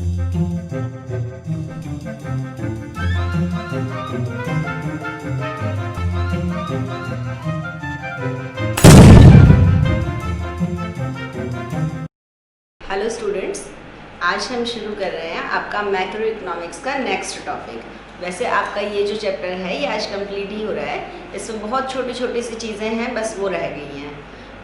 Hello students, आज हम शुरू कर रहे हैं आपका मैक्रो इकोनॉमिक्स का नेक्स्ट टॉपिक। वैसे आपका ये जो चैप्टर है ये आज कंप्लीट ही हो रहा है। इसमें बहुत छोटी छोटी सी चीज़ें हैं, बस वो रह गई हैं।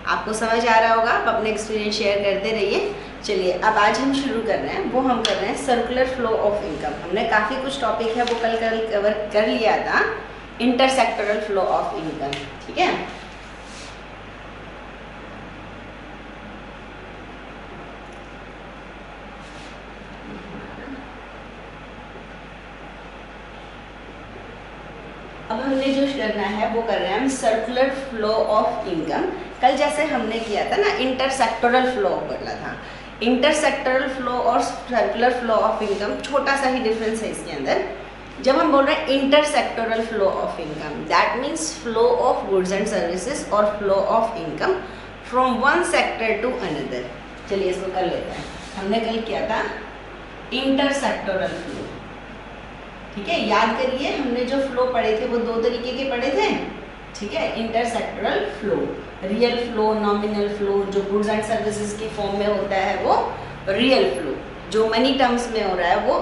आपको समझ आ रहा होगा, आप अपने एक्सपीरियंस शेयर करते रहिए। चलिए अब आज हम शुरू कर रहे हैं, वो हम कर रहे हैं सर्कुलर फ्लो ऑफ इनकम। हमने काफ़ी कुछ टॉपिक है वो कल कवर कर लिया था, इंटरसेक्टोरल फ्लो ऑफ इनकम। ठीक है, अब हमने जो करना है वो कर रहे हैं हम सर्कुलर फ्लो ऑफ इनकम। कल जैसे हमने किया था ना, इंटरसेक्टोरल फ्लो बोला था। इंटरसेक्टोरल फ्लो और सर्कुलर फ्लो ऑफ इनकम छोटा सा ही डिफरेंस है इसके अंदर। जब हम बोल रहे हैं intersectoral flow of income, that means flow of goods and services और flow of income from one sector to another. चलिए इसको कर लेते हैं। हमने कल किया था इंटरसेक्टोरल फ्लो। ठीक है, याद करिए हमने जो फ्लो पढ़े थे वो दो तरीके के पढ़े थे। ठीक है, intersectoral flow, real flow, nominal flow. जो गुड्स एंड सर्विसेज की फॉर्म में होता है वो रियल फ्लो, जो मनी टर्म्स में हो रहा है वो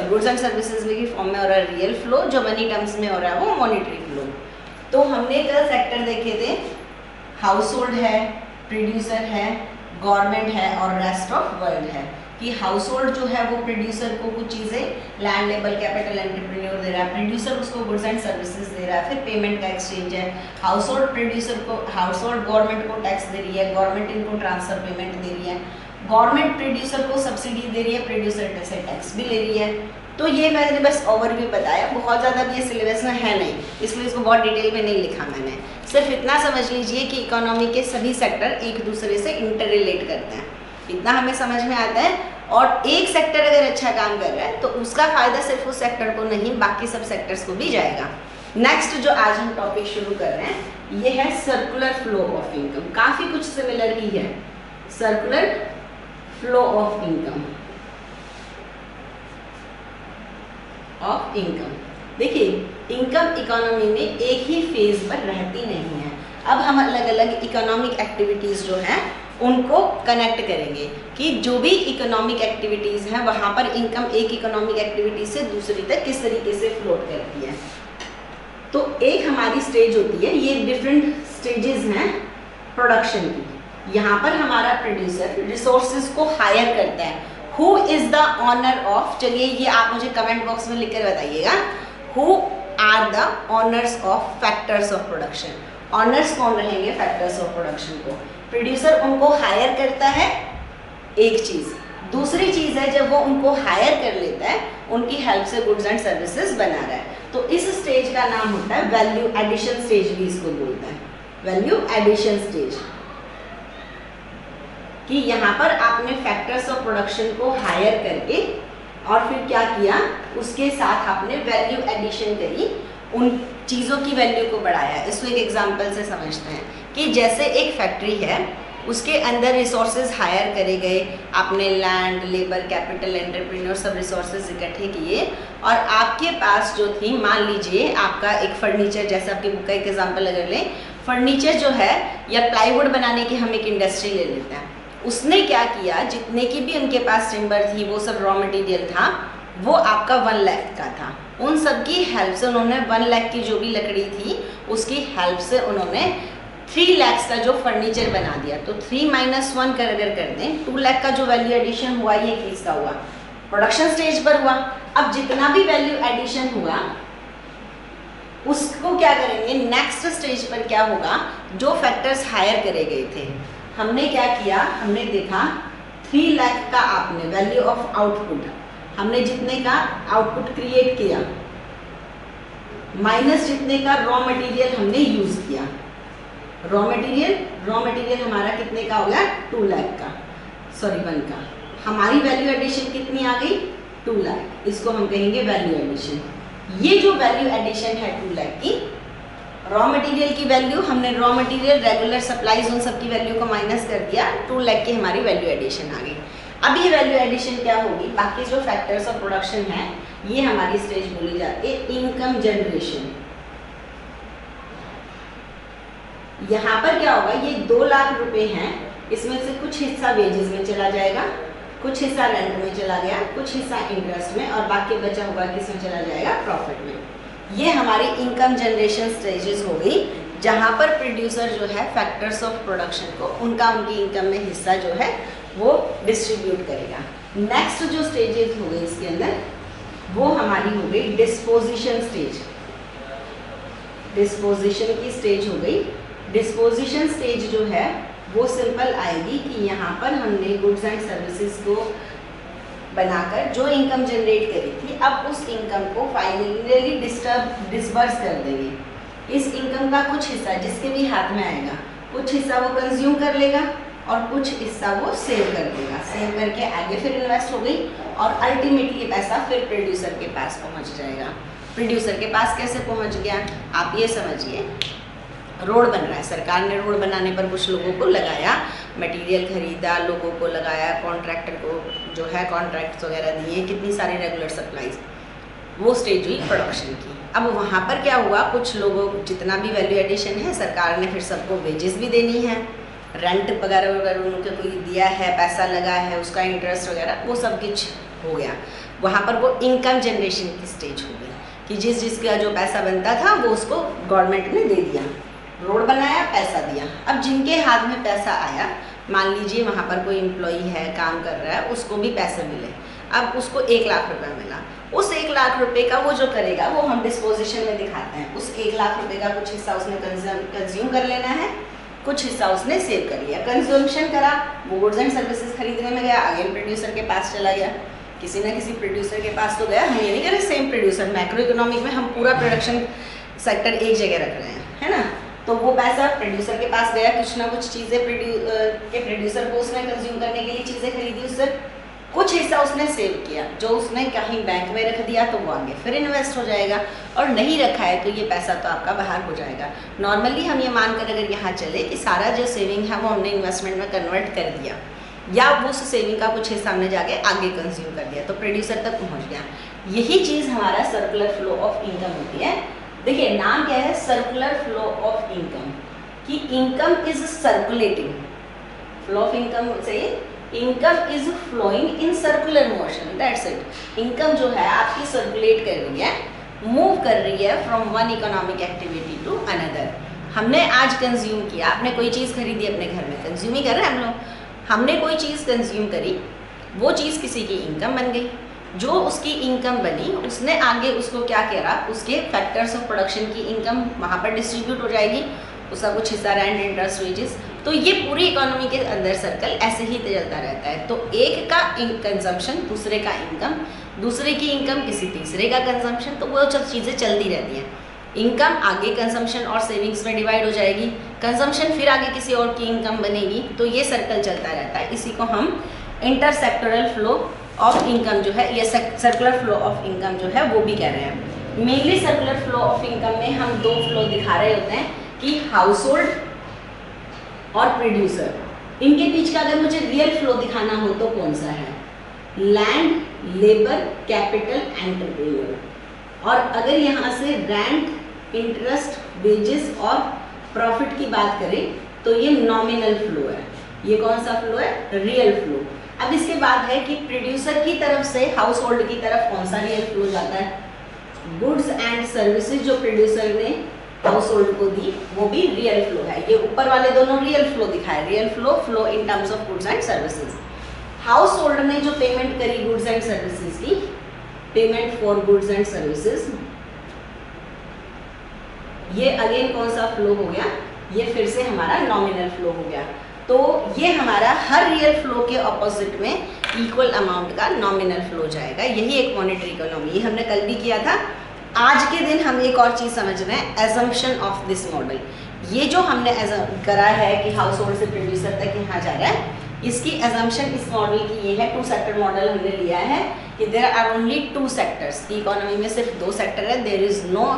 गुड्स एंड सर्विसेज की फॉर्म में हो रहा है रियल फ्लो, जो मनी टर्म्स में हो रहा है वो मॉनेटरी फ्लो। तो हमने कल सेक्टर देखे थे, हाउस होल्ड है, प्रोड्यूसर है, गवर्नमेंट है और रेस्ट ऑफ वर्ल्ड है। कि हाउस होल्ड जो है वो प्रोड्यूसर को कुछ चीज़ें लैंड, लेबर, कैपिटल, एंटरप्रेन्योर दे रहा है, प्रोड्यूसर उसको गुड्स एंड सर्विसेज दे रहा है, फिर पेमेंट का एक्सचेंज है। हाउस होल्ड प्रोड्यूसर को, हाउस होल्ड गवर्नमेंट को टैक्स दे रही है, गवर्नमेंट इनको ट्रांसफर पेमेंट दे रही है, गवर्नमेंट प्रोड्यूसर को सब्सिडी दे रही है, प्रोड्यूसर से टैक्स भी ले रही है। तो ये मैंने बस ओवरव्यू बताया, बहुत ज़्यादा भी ये सिलेबस में है नहीं, इसलिए इसको बहुत डिटेल में नहीं लिखा मैंने। सिर्फ इतना समझ लीजिए कि इकोनॉमी के सभी सेक्टर एक दूसरे से इंटर रिलेट करते हैं, इतना हमें समझ में आता है। और एक सेक्टर अगर अच्छा काम कर रहा है तो उसका फायदा सिर्फ उस सेक्टर को नहीं, बाकी सब सेक्टर्स को भी जाएगा। नेक्स्ट जो आज हम टॉपिक शुरू कर रहे हैं ये है सर्कुलर फ्लो ऑफ इनकम। काफी कुछ सिमिलर ही है, सर्कुलर फ्लो ऑफ इनकम। देखिए, इनकम इकोनॉमी में एक ही फेज पर रहती नहीं है। अब हम अलग अलग इकोनॉमिक एक्टिविटीज जो हैं उनको कनेक्ट करेंगे कि जो भी इकोनॉमिक एक्टिविटीज़ हैं वहाँ पर इनकम एक इकोनॉमिक एक्टिविटी से दूसरी तक किस तरीके से फ्लोट करती है। तो एक हमारी स्टेज होती है, ये डिफरेंट स्टेजेस हैं प्रोडक्शन की। यहाँ पर हमारा प्रोड्यूसर रिसोर्सेज को हायर करता है। Who is the owner of, चलिए ये आप मुझे कमेंट बॉक्स में लिख कर बताइएगा, who are the owners of factors of production. Owners कौन रहेंगे फैक्टर्स ऑफ प्रोडक्शन को? प्रोड्यूसर उनको हायर करता है, एक चीज़। दूसरी चीज़ है जब वो उनको हायर कर लेता है, उनकी हेल्प से गुड्स एंड सर्विसेज बना रहा है, तो इस स्टेज का नाम होता है वैल्यू एडिशन स्टेज, भी इसको बोलते हैं वैल्यू एडिशन स्टेज। कि यहाँ पर आपने फैक्टर्स ऑफ प्रोडक्शन को हायर करके और फिर क्या किया, उसके साथ आपने वैल्यू एडिशन करी, उन चीज़ों की वैल्यू को बढ़ाया। इसको एक एग्जांपल से समझते हैं कि जैसे एक फैक्ट्री है, उसके अंदर रिसोर्सेज हायर करे गए, आपने लैंड, लेबर, कैपिटल, एंटरप्रेन्योर सब रिसोर्सेज इकट्ठे किए और आपके पास जो थी, मान लीजिए आपका एक फर्नीचर, जैसे आपकी बुक का एक एग्जांपल अगर लें, फर्नीचर जो है या प्लाईवुड बनाने की हम एक इंडस्ट्री ले लेते हैं। उसने क्या किया, जितने की भी उनके पास टिम्बर थी वो सब रॉ मटेरियल था, वो आपका 1 लाख का था। उन सब की हेल्प से उन्होंने 1 लाख की जो भी लकड़ी थी उसकी हेल्प से उन्होंने 3 लाख का जो फर्नीचर बना दिया। तो 3 - 1 अगर कर दें, 2 लाख का जो वैल्यू एडिशन हुआ ये किसका हुआ? प्रोडक्शन स्टेज पर हुआ। अब जितना भी वैल्यू एडिशन हुआ उसको क्या करेंगे, नेक्स्ट स्टेज पर क्या होगा, जो फैक्टर्स हायर करे गए थे, हमने क्या किया, हमने देखा 3 लाख का आपने वैल्यू ऑफ आउटपुट, हमने जितने का आउटपुट क्रिएट किया माइनस जितने का रॉ मटेरियल हमने यूज किया। रॉ मटेरियल हमारा कितने का हो गया, 2 लाख का, 1 का। हमारी वैल्यू एडिशन कितनी आ गई, 2 लाख। इसको हम कहेंगे वैल्यू एडिशन। ये जो वैल्यू एडिशन है 2 लाख की, रॉ मटेरियल की वैल्यू, हमने रॉ मटेरियल, रेगुलर सप्लाईज, उन सब की वैल्यू को माइनस कर दिया, 2 लाख की हमारी वैल्यू एडिशन आ गई। अब ये वैल्यू एडिशन क्या होगी, बाकी जो फैक्टर्स ऑफ प्रोडक्शन है ये हमारी स्टेज बोली जाती है इनकम जनरेशन। यहाँ पर क्या होगा, ये 2 लाख रुपए हैं, इसमें से कुछ हिस्सा वेजेस में चला जाएगा, कुछ हिस्सा रेंट में चला गया, कुछ हिस्सा इंटरेस्ट में, और बाकी बचा हुआ किसमें चला जाएगा, प्रॉफिट में। ये हमारी इनकम जनरेशन स्टेजेस हो गई, जहाँ पर प्रोड्यूसर जो है फैक्टर्स ऑफ प्रोडक्शन को उनकी इनकम में हिस्सा जो है वो डिस्ट्रीब्यूट करेगा। नेक्स्ट जो स्टेजेस हो गई इसके अंदर वो हमारी हो गई डिस्पोजिशन स्टेज। डिस्पोजिशन की स्टेज हो गई। डिस्पोजिशन स्टेज जो है वो सिंपल आएगी कि यहाँ पर हमने गुड्स एंड सर्विसेज को बनाकर जो इनकम जनरेट करी थी, अब उस इनकम को फाइनली डिस्बर्स कर देंगे। इस इनकम का कुछ हिस्सा जिसके भी हाथ में आएगा, कुछ हिस्सा वो कंज्यूम कर लेगा और कुछ हिस्सा वो सेव कर देगा। सेव करके आगे फिर इन्वेस्ट हो गई और अल्टीमेटली पैसा फिर प्रोड्यूसर के पास पहुंच जाएगा। प्रोड्यूसर के पास कैसे पहुंच गया, आप ये समझिए, रोड बन रहा है, सरकार ने रोड बनाने पर कुछ लोगों को लगाया, मटेरियल खरीदा, लोगों को लगाया, कॉन्ट्रैक्टर को जो है कॉन्ट्रैक्ट्स वगैरह दिए, कितनी सारी रेगुलर सप्लाईज, वो स्टेज हुई प्रोडक्शन की। अब वहाँ पर क्या हुआ, कुछ लोगों जितना भी वैल्यू एडिशन है सरकार ने फिर सबको वेजेस भी देनी है, रेंट वगैरह वगैरह उनको कोई दिया है, पैसा लगा है, उसका इंटरेस्ट वगैरह वो सब कुछ हो गया। वहाँ पर वो इनकम जनरेशन की स्टेज हो गई कि जिसका जो पैसा बनता था वो उसको गवर्नमेंट ने दे दिया, रोड बनाया, पैसा दिया। अब जिनके हाथ में पैसा आया, मान लीजिए वहाँ पर कोई एम्प्लॉई है, काम कर रहा है, उसको भी पैसे मिले, अब उसको 1 लाख रुपया मिला। उस 1 लाख रुपए का वो जो करेगा वो हम डिस्पोजिशन में दिखाते हैं। उस 1 लाख रुपए का कुछ हिस्सा उसने कंज्यूम कर लेना है, कुछ हिस्सा उसने सेव कर लिया। कंज्यूमशन करा, वो गुड्स एंड सर्विसेज खरीदने में गया, अगेन प्रोड्यूसर के पास चला गया, किसी ना किसी प्रोड्यूसर के पास तो गया। हम ये नहीं कह रहे सेम प्रोड्यूसर, मैक्रो इकोनॉमिक में हम पूरा प्रोडक्शन सेक्टर एक जगह रख रहे हैं, है ना। तो वो पैसा प्रोड्यूसर के पास गया, कुछ ना कुछ चीज़ें प्रोड्यूसर को उसने कंज्यूम करने के लिए चीज़ें खरीदी, उससे कुछ हिस्सा उसने सेव किया, जो उसने कहीं बैंक में रख दिया तो वो आगे फिर इन्वेस्ट हो जाएगा, और नहीं रखा है तो ये पैसा तो आपका बाहर हो जाएगा। नॉर्मली हम ये मानकर अगर यहाँ चले कि सारा जो सेविंग है वो हमने इन्वेस्टमेंट में कन्वर्ट कर दिया, या वो उस सेविंग का कुछ हिस्सा हमने जाके आगे कंज्यूम कर दिया, तो प्रोड्यूसर तक पहुँच गया। यही चीज़ हमारा सर्कुलर फ्लो ऑफ इनकम होती है। देखिए नाम क्या है, सर्कुलर फ्लो ऑफ इनकम, कि income is circulating. Flow of income से income is flowing in circular motion, that's it. Income जो है आपकी सर्कुलेट कर रही है, मूव कर रही है from one economic activity to another. हमने आज कंज्यूम किया, आपने कोई चीज़ खरीदी अपने घर में, कंज्यूम ही कर रहे हैं हम लोग। हमने कोई चीज़ कंज्यूम करी, वो चीज़ किसी की इनकम बन गई, जो उसकी इनकम बनी उसने आगे उसको क्या करा, उसके फैक्टर्स ऑफ प्रोडक्शन की इनकम वहाँ पर डिस्ट्रीब्यूट हो जाएगी, उसका कुछ हिस्सा रेंट, इंटरेस्ट, वेजेस। तो ये पूरी इकोनॉमी के अंदर सर्कल ऐसे ही चलता रहता है। तो एक का कंजम्पशन, दूसरे का इनकम, दूसरे की इनकम किसी तीसरे का कंजम्पशन, तो वो सब चीज़ें चलती रहती हैं। इनकम आगे कंजम्पशन और सेविंग्स में डिवाइड हो जाएगी, कंजम्पशन फिर आगे किसी और की इनकम बनेगी, तो ये सर्कल चलता रहता है। इसी को हम इंटरसेक्टोरल फ्लो ऑफ इनकम जो है, ये सर्कुलर फ्लो ऑफ इनकम जो है वो भी कह रहे हैं। Mainly circular flow of income में हम 2 फ्लो दिखा रहे होते हैं कि हाउस होल्ड और प्रोड्यूसर। इनके बीच का अगर मुझे रियल फ्लो दिखाना हो तो कौन सा है, लैंड, लेबर, कैपिटल, एंटरप्रेन्योर। और अगर यहाँ से रेंट, इंटरेस्ट, वेजेस और प्रॉफिट की बात करें तो ये नॉमिनल फ्लो है। ये कौन सा फ्लो है, रियल फ्लो। अब इसके बाद है कि प्रोड्यूसर की तरफ से हाउस होल्ड की तरफ कौन सा रियल फ्लो जाता है, गुड्स एंड सर्विसेज जो प्रोड्यूसर ने हाउस होल्ड को दी वो भी रियल फ्लो है। ये ऊपर वाले दोनों रियल फ्लो दिखाए, real flow, flow in terms of goods and services. House hold ने जो पेमेंट करी गुड्स एंड सर्विसेज की, payment for goods and services, ये अगेन कौन सा फ्लो हो गया, ये फिर से हमारा नॉमिनल फ्लो हो गया। तो ये हमारा हर रियल फ्लो के ऑपोजिट में इक्वल अमाउंट का नॉमिनल फ्लो जाएगा। यही एक मॉनेटरी इकोनॉमी, ये हमने कल भी किया था। आज के दिन हम एक और चीज़ समझ रहे हैं, एजम्पशन ऑफ दिस मॉडल। ये जो हमने करा है कि हाउस होल्ड से प्रोड्यूसर तक यहाँ जा रहा है, इसकी एजम्पशन इस मॉडल की ये है, 2 सेक्टर मॉडल हमने लिया है कि देयर आर ओनली 2 सेक्टर्स। की इकोनॉमी में सिर्फ 2 सेक्टर है, there is no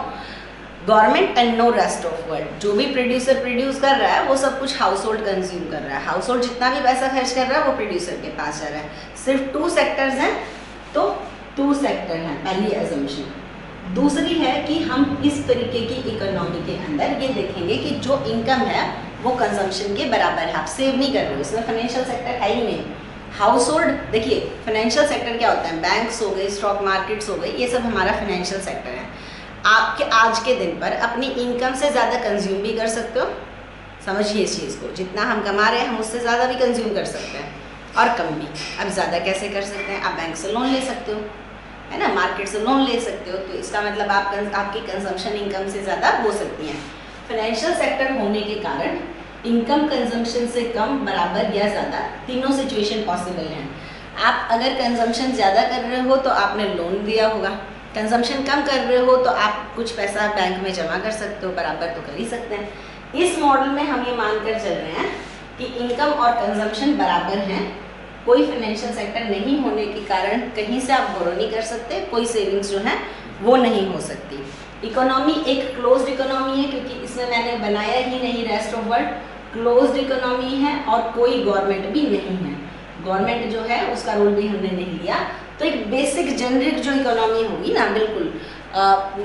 government and no rest of world. जो भी प्रोड्यूसर प्रोड्यूस कर रहा है वो सब कुछ हाउस होल्ड कंज्यूम कर रहा है, हाउस होल्ड जितना भी पैसा खर्च कर रहा है वो प्रोड्यूसर के पास जा रहा है। सिर्फ 2 सेक्टर्स हैं तो 2 सेक्टर हैं, पहली एजम्पशन। दूसरी है कि हम इस तरीके की इकोनॉमी के अंदर ये देखेंगे कि जो इनकम है वो कंजम्पशन के बराबर है। आप सेव नहीं कर रहे हो, इसमें फाइनेंशियल सेक्टर है ही नहीं। हाउस होल्ड, देखिए फाइनेंशियल सेक्टर क्या होता है, बैंक्स हो गए, स्टॉक मार्केट्स हो गए, ये सब हमारा फाइनेंशियल सेक्टर है। आपके आज के दिन पर अपनी इनकम से ज़्यादा कंज्यूम भी कर सकते हो, समझिए इस चीज़ को, जितना हम कमा रहे हैं हम उससे ज़्यादा भी कंज्यूम कर सकते हैं और कम भी। अब ज़्यादा कैसे कर सकते हैं, आप बैंक से लोन ले सकते हो, है ना, मार्केट से लोन ले सकते हो, तो इसका मतलब आपकी कंजम्पशन इनकम से ज़्यादा हो सकती है। फाइनेंशियल सेक्टर होने के कारण इनकम कंजम्पशन से कम, बराबर या ज़्यादा, तीनों सिचुएशन पॉसिबल हैं। आप अगर कंजम्पशन ज़्यादा कर रहे हो तो आपने लोन दिया होगा, कंजम्पशन कम कर रहे हो तो आप कुछ पैसा बैंक में जमा कर सकते हो, बराबर तो कर ही सकते हैं। इस मॉडल में हम ये मानकर चल रहे हैं कि इनकम और कंजम्पशन बराबर हैं, कोई फाइनेंशियल सेक्टर नहीं होने के कारण कहीं से आप बोरो नहीं कर सकते, कोई सेविंग्स जो है वो नहीं हो सकती। इकोनॉमी एक क्लोज्ड इकोनॉमी है क्योंकि इसमें मैंने बनाया ही नहीं rest of world, closed economy है और कोई गवर्नमेंट भी नहीं है, गवर्नमेंट जो है उसका रोल भी हमने नहीं लिया। तो एक बेसिक जेनरिक जो इकोनॉमी होगी ना, बिल्कुल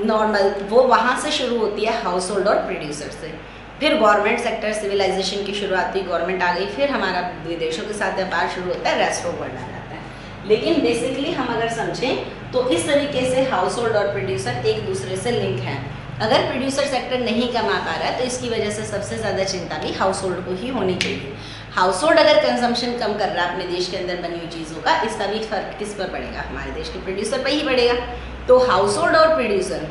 नॉर्मल, वो वहाँ से शुरू होती है हाउस होल्ड और प्रोड्यूसर से, फिर गवर्नमेंट सेक्टर, सिविलाइजेशन की शुरुआत हुई, गवर्नमेंट आ गई, फिर हमारा विदेशों के साथ व्यापार शुरू होता है, रेस्ट ऑफ वर्ल्ड आ जाता है। लेकिन बेसिकली हम अगर समझें तो इस तरीके से हाउस होल्ड और प्रोड्यूसर एक दूसरे से लिंक है। अगर प्रोड्यूसर सेक्टर नहीं कमा पा रहा है तो इसकी वजह से सबसे ज़्यादा चिंता भी हाउस होल्ड को ही होनी चाहिए। हाउस होल्ड अगर कंजम्पशन कम कर रहा है अपने देश के अंदर बनी हुई चीज़ों का, इसका भी फर्क किस पर पड़ेगा, हमारे देश के प्रोड्यूसर पर ही पड़ेगा। तो हाउस होल्ड और प्रोड्यूसर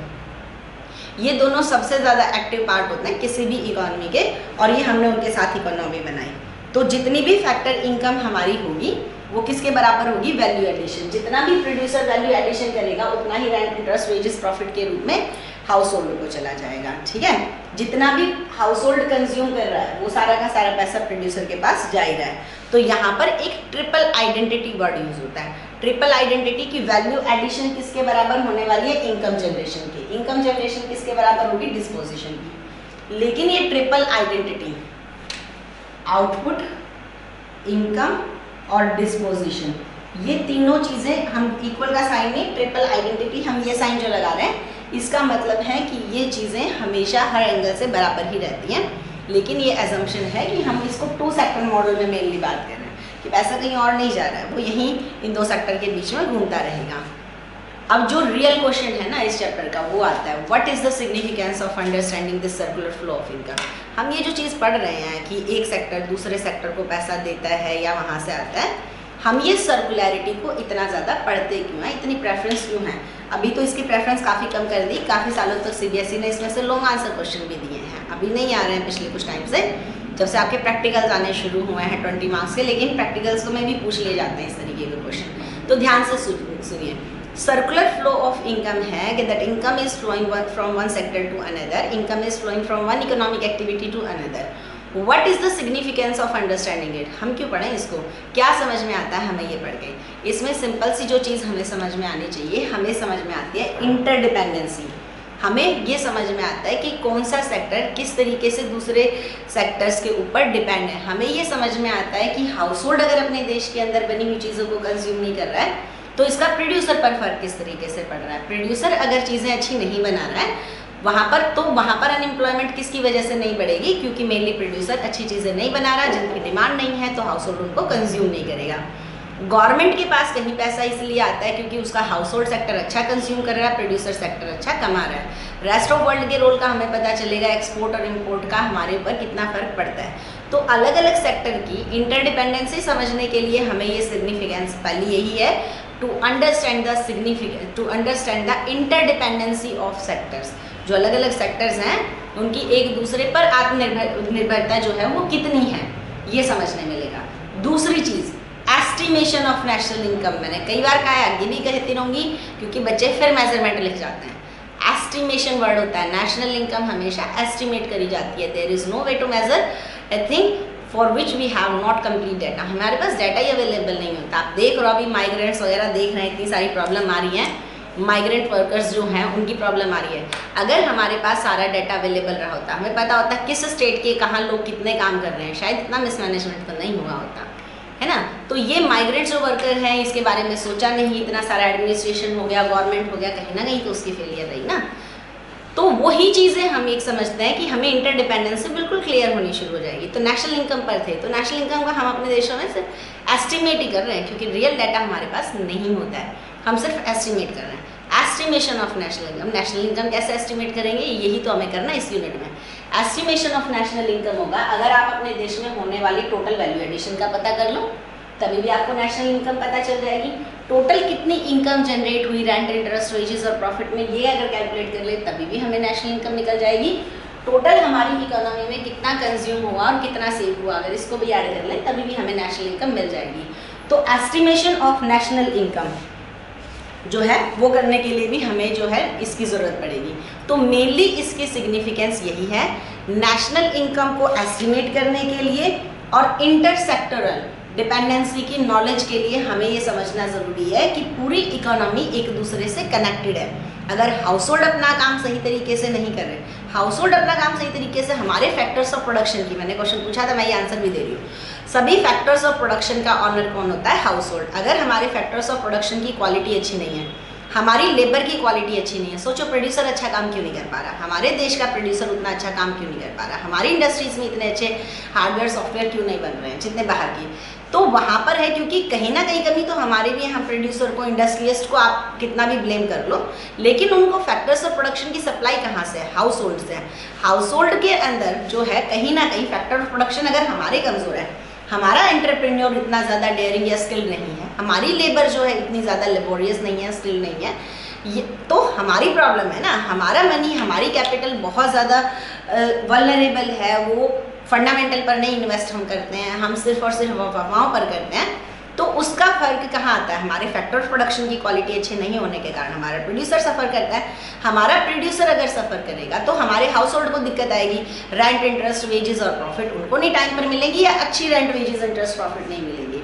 ये दोनों सबसे ज़्यादा एक्टिव पार्ट होते हैं किसी भी इकोनॉमी के, और ये हमने उनके साथ इकोनॉमी बनाई। तो जितनी भी फैक्टर इनकम हमारी होगी वो किसके बराबर होगी, वैल्यू एडिशन। जितना भी प्रोड्यूसर वैल्यू एडिशन करेगा उतना ही रेंट, इंटरेस्ट, वेजेस, प्रॉफिट के रूप में हाउस होल्ड को चला जाएगा, ठीक है। जितना भी हाउस होल्ड कंज्यूम कर रहा है वो सारा का सारा पैसा प्रोड्यूसर के पास जा ही रहा है। तो यहाँ पर एक ट्रिपल आइडेंटिटी वर्ड यूज होता है। ट्रिपल आइडेंटिटी की वैल्यू एडिशन किसके बराबर होने वाली है, इनकम जनरेशन की। इनकम जनरेशन किसके बराबर होगी, डिस्पोजिशन की। लेकिन ये ट्रिपल आइडेंटिटी, आउटपुट, इनकम और डिस्पोजिशन, ये तीनों चीज़ें हम इक्वल का साइन नहीं, ट्रिपल आइडेंटिटी हम ये साइन जो लगा रहे हैं इसका मतलब है कि ये चीज़ें हमेशा हर एंगल से बराबर ही रहती हैं। लेकिन ये एजम्पशन है कि हम इसको 2 सेक्टर मॉडल में मेनली बात कर रहे हैं कि पैसा कहीं और नहीं जा रहा है, वो यहीं इन 2 सेक्टर के बीच में घूमता रहेगा। अब जो रियल क्वेश्चन है ना इस चैप्टर का वो आता है, what is the significance of understanding this circular flow of income. हम ये जो चीज़ पढ़ रहे हैं कि एक सेक्टर दूसरे सेक्टर को पैसा देता है या वहाँ से आता है, हम ये सर्कुलैरिटी को इतना ज़्यादा पढ़ते क्यों हैं, इतनी प्रेफरेंस क्यों है। अभी तो इसकी प्रेफरेंस काफ़ी कम कर दी, काफ़ी सालों तक सीबीएसई ने इसमें से लॉन्ग आंसर क्वेश्चन भी दिए हैं, अभी नहीं आ रहे हैं पिछले कुछ टाइम से, जब से आपके प्रैक्टिकल्स आने शुरू हुए हैं 20 मार्क्स के। लेकिन प्रैक्टिकल्स को में भी पूछ लिए जाते हैं इस तरीके के क्वेश्चन, तो ध्यान से सुनिए। सर्कुलर फ्लो ऑफ इनकम है कि that income is flowing from one sector to another, income is flowing from one economic activity to another. What is the significance of understanding it. हम क्यों पढ़ें इसको, क्या समझ में आता है हमें ये पढ़ के। इसमें सिंपल सी जो चीज़ हमें समझ में आनी चाहिए, हमें समझ में आती है इंटरडिपेंडेंसी। हमें ये समझ में आता है कि कौन सा सेक्टर किस तरीके से दूसरे सेक्टर्स के ऊपर डिपेंड है। हमें ये समझ में आता है कि हाउस होल्ड अगर अपने देश के अंदर बनी हुई चीज़ों को कंज्यूम नहीं कर रहा है तो इसका प्रोड्यूसर पर फर्क किस तरीके से पड़ रहा है। प्रोड्यूसर अगर चीज़ें अच्छी नहीं बना रहा है वहाँ पर अनएम्प्लॉयमेंट किसकी वजह से नहीं बढ़ेगी, क्योंकि मेनली प्रोड्यूसर अच्छी चीज़ें नहीं बना रहा, जिनकी डिमांड नहीं है तो हाउस होल्ड उनको कंज्यूम नहीं करेगा। गवर्नमेंट के पास कहीं पैसा इसलिए आता है क्योंकि उसका हाउस होल्ड सेक्टर अच्छा कंज्यूम कर रहा है, प्रोड्यूसर सेक्टर अच्छा कमा रहा है। रेस्ट ऑफ वर्ल्ड के रोल का हमें पता चलेगा, एक्सपोर्ट और इम्पोर्ट का हमारे ऊपर कितना फ़र्क पड़ता है। तो अलग अलग सेक्टर की इंटरडिपेंडेंसी समझने के लिए हमें ये सिग्निफिकेंस पहली यही है, to understand the interdependency of sectors. जो अलग अलग सेक्टर्स हैं उनकी एक दूसरे पर आत्मनिर्भरता जो है वो कितनी है ये समझने मिलेगा। दूसरी चीज़ एस्टिमेशन ऑफ नेशनल इनकम, मैंने कई बार कहा है, आगे भी कहती रहूँगी क्योंकि बच्चे फिर मेजरमेंट लिख जाते हैं। एस्टिमेशन वर्ड होता है, नेशनल इनकम हमेशा एस्टिमेट करी जाती है। There is no way to measure a thing for which we have not complete data. हमारे पास डाटा ही अवेलेबल नहीं होता। आप देख रहे हो अभी माइग्रेंट्स वगैरह देख रहे हैं, इतनी सारी प्रॉब्लम आ रही हैं, माइग्रेंट वर्कर्स जो हैं उनकी प्रॉब्लम आ रही है। अगर हमारे पास सारा डाटा अवेलेबल रहा होता, हमें पता होता किस स्टेट के कहाँ लोग कितने काम कर रहे हैं, शायद इतना मिसमैनेजमेंट तो नहीं हुआ होता। है ना। तो ये माइग्रेंट जो वर्कर हैं इसके बारे में सोचा नहीं, इतना सारा एडमिनिस्ट्रेशन हो गया, गवर्नमेंट हो गया, कहीं ना कहीं तो उसकी फेलियर रही ना। तो वही चीज़ें हम एक समझते हैं कि हमें इंटरडिपेंडेंसी बिल्कुल क्लियर होनी शुरू हो जाएगी। तो नेशनल इनकम पर थे, तो नेशनल इनकम का हम अपने देशों में सिर्फ एस्टिमेट ही कर रहे हैं, क्योंकि रियल डाटा हमारे पास नहीं होता है, हम सिर्फ एस्टिमेट कर रहे हैं। Estimation of national income, national income कैसे एस्टिमेट करेंगे, यही तो हमें करना है इस यूनिट में। एस्टिमेशन ऑफ नेशनल इनकम होगा, अगर आप अपने देश में होने वाली टोटल वैल्यू एडिशन का पता कर लो तभी भी आपको नेशनल इनकम पता चल जाएगी। टोटल कितनी इनकम जनरेट हुई रेंट, इंटरेस्ट, वेजेस और प्रॉफिट में, ये अगर कैलकुलेट कर ले तभी भी हमें नेशनल इनकम निकल जाएगी। टोटल हमारी इकोनॉमी में कितना कंज्यूम हुआ और कितना सेव हुआ, अगर इसको भी ऐड कर लें तभी भी हमें नेशनल इनकम मिल जाएगी। तो एस्टिमेशन ऑफ नेशनल इनकम जो है वो करने के लिए भी हमें जो है इसकी ज़रूरत पड़ेगी। तो मेनली इसकी सिग्निफिकेंस यही है, नेशनल इनकम को एस्टिमेट करने के लिए और इंटरसेक्टरल डिपेंडेंसी की नॉलेज के लिए हमें ये समझना ज़रूरी है कि पूरी इकोनॉमी एक दूसरे से कनेक्टेड है। अगर हाउस होल्ड अपना काम सही तरीके से नहीं कर रहे, हाउस होल्ड अपना काम सही तरीके से, हमारे फैक्टर्स ऑफ प्रोडक्शन की, मैंने क्वेश्चन पूछा था, मैं ये आंसर भी दे रही हूँ, सभी फैक्टर्स ऑफ प्रोडक्शन का ऑनर कौन होता है, हाउस होल्ड। अगर हमारे फैक्टर्स ऑफ प्रोडक्शन की क्वालिटी अच्छी नहीं है, हमारी लेबर की क्वालिटी अच्छी नहीं है, सोचो प्रोड्यूसर अच्छा काम क्यों नहीं कर पा रहा, हमारे देश का प्रोड्यूसर उतना अच्छा काम क्यों नहीं कर पा रहा, हमारी इंडस्ट्रीज में इतने अच्छे हार्डवेयर सॉफ्टवेयर क्यों नहीं बन रहे हैं जितने बाहर की, तो वहाँ पर है क्योंकि कहीं ना कहीं कमी तो हमारे भी यहाँ प्रोड्यूसर को, इंडस्ट्रियलिस्ट को आप कितना भी ब्लेम कर लो, लेकिन उनको फैक्टर्स ऑफ प्रोडक्शन की सप्लाई कहाँ से है, हाउस होल्ड से है। हाउस होल्ड के अंदर जो है कहीं ना कहीं फैक्टर ऑफ प्रोडक्शन अगर हमारे कमज़ोर है, हमारा एंटरप्रेन्योर इतना ज़्यादा डेयरिंग या स्किल नहीं है, हमारी लेबर जो है इतनी ज़्यादा लेबोरियस नहीं है, स्किल नहीं है, ये तो हमारी प्रॉब्लम है ना। हमारा मनी, हमारी कैपिटल बहुत ज़्यादा वल्नरेबल है, वो फंडामेंटल पर नहीं इन्वेस्ट हम करते हैं, हम सिर्फ और सिर्फ अफवाहों पर करते हैं। तो उसका फर्क कहाँ आता है, हमारे फैक्टर ऑफ प्रोडक्शन की क्वालिटी अच्छी नहीं होने के कारण हमारा प्रोड्यूसर सफ़र करता है। हमारा प्रोड्यूसर अगर सफ़र करेगा तो हमारे हाउस होल्ड को दिक्कत आएगी, रेंट, इंटरेस्ट, वेजेस और प्रॉफिट उनको नहीं टाइम पर मिलेंगी, या अच्छी रेंट, वेजेस, इंटरेस्ट, प्रॉफिट नहीं मिलेंगी।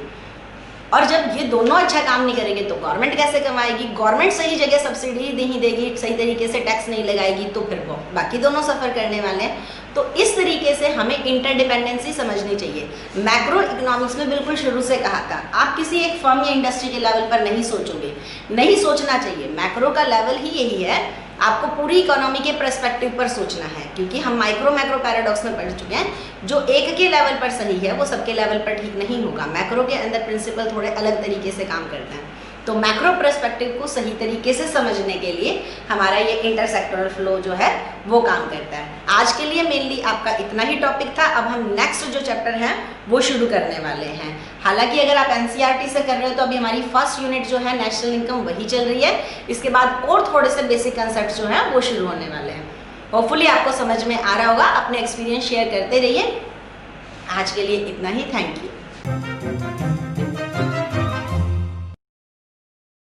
और जब ये दोनों अच्छा काम नहीं करेंगे तो गवर्नमेंट कैसे कमाएगी, गवर्नमेंट सही जगह सब्सिडी नहीं देगी, सही तरीके से टैक्स नहीं लगाएगी, तो फिर वो बाकी दोनों सफ़र करने वाले हैं। तो इस तरीके से हमें इंटरडिपेंडेंसी समझनी चाहिए। मैक्रो इकोनॉमिक्स में बिल्कुल शुरू से कहा था, आप किसी एक फर्म या इंडस्ट्री के लेवल पर नहीं सोचोगे, नहीं सोचना चाहिए। मैक्रो का लेवल ही यही है, आपको पूरी इकोनॉमी के पर्सपेक्टिव पर सोचना है, क्योंकि हम माइक्रो मैक्रो पैराडॉक्स में पढ़ चुके हैं, जो एक के लेवल पर सही है वो सबके लेवल पर ठीक नहीं होगा। मैक्रो के अंदर प्रिंसिपल थोड़े अलग तरीके से काम करते हैं। तो मैक्रो पर्सपेक्टिव को सही तरीके से समझने के लिए हमारा ये इंटरसेक्टोरल फ्लो जो है वो काम करता है। आज के लिए मेनली आपका इतना ही टॉपिक था। अब हम नेक्स्ट जो चैप्टर हैं वो शुरू करने वाले हैं। हालांकि अगर आप एनसीईआरटी से कर रहे हो तो अभी हमारी फर्स्ट यूनिट जो है नेशनल इनकम वही चल रही है, इसके बाद और थोड़े से बेसिक कंसेप्ट जो हैं वो शुरू होने वाले हैं। होपफुली आपको समझ में आ रहा होगा, अपने एक्सपीरियंस शेयर करते रहिए। आज के लिए इतना ही, थैंक यू।